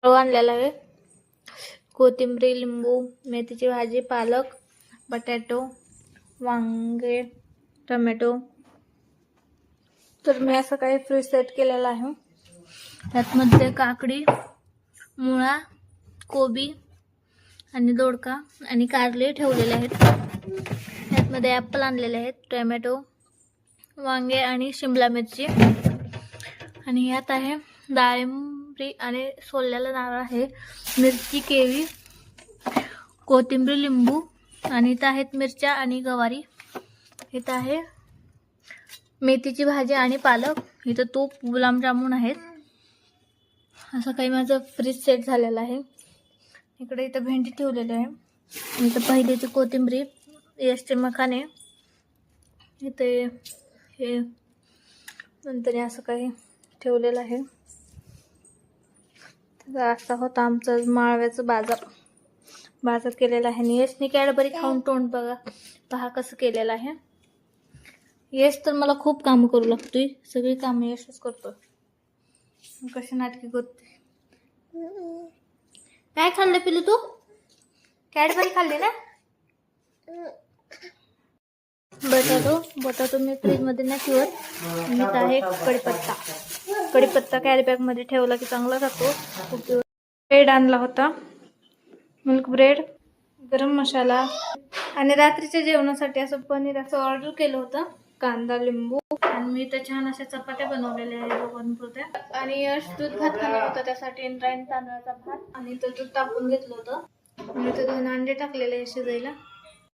आणलेला आहे, कोथिंबीर, लिंबू, मेथीची भाजी, पालक, बटाटो, वांगे, टोमॅटो. तर मी असं काही फ्रीज सेट केलेलं आहे. त्यातमध्ये काकडी, मुळा, कोबी आणि दोडका आणि कारले ठेवलेले आहेत. त्यातमध्ये ॲपल आणलेले आहेत, टोमॅटो, वांगे आणि शिमला मिरची. आणि यात आहे डाळिंबी आणि सोललेला नारळ आहे, मिरची, केवी, कोथिंबीर, लिंबू. आणि इथं आहेत मिरच्या आणि गवारी. इथं आहे मेथीची भाजी आणि पालक. इथं तूप, गुलाबजामुन आहेत. असं काही माझं फ्रीज सेट झालेलं आहे. इकडे इथं भेंडी ठेवलेली आहे. इथं पहिलीची कोथिंबीर, एसचे मखाने, इथे हे नंतर असं काही ठेवलेलं आहे. असा होता आमचं माळव्याचं बाजार केलेला आहे. आणि यशने कॅडबरी खाऊन तोंड पहा कसं केलेलं आहे. यश तर मला खूप काम करू लागतोय, सगळी कामं यशच करतो. कशी नाटकी करते. काय खाल्लं पिलू तू? कॅडबरी खाल्ली ना? बटाटो मी फ्रीज मध्ये नाही ठेवत. मी तर आहे कढीपत्ता कॅरी बॅग मध्ये ठेवला की चांगला राहतो. खूप दिवस. ब्रेड आणला होता, मिल्क ब्रेड, गरम मसाला. आणि रात्रीच्या जेवणासाठी असं पनीर असं ऑर्डर केलं होतं. कांदा, लिंबू. आणि मी तर छान अशा चपात्या बनवलेल्या आहेत दोघांपुरत्या. आणि यश दूध भात खाणार होता, त्यासाठी इंद्रायणी तांदळाचा भात आणि तो दूध टाकून घेतलं होतं. आणि ते 2 अंडे टाकलेले शिजायला.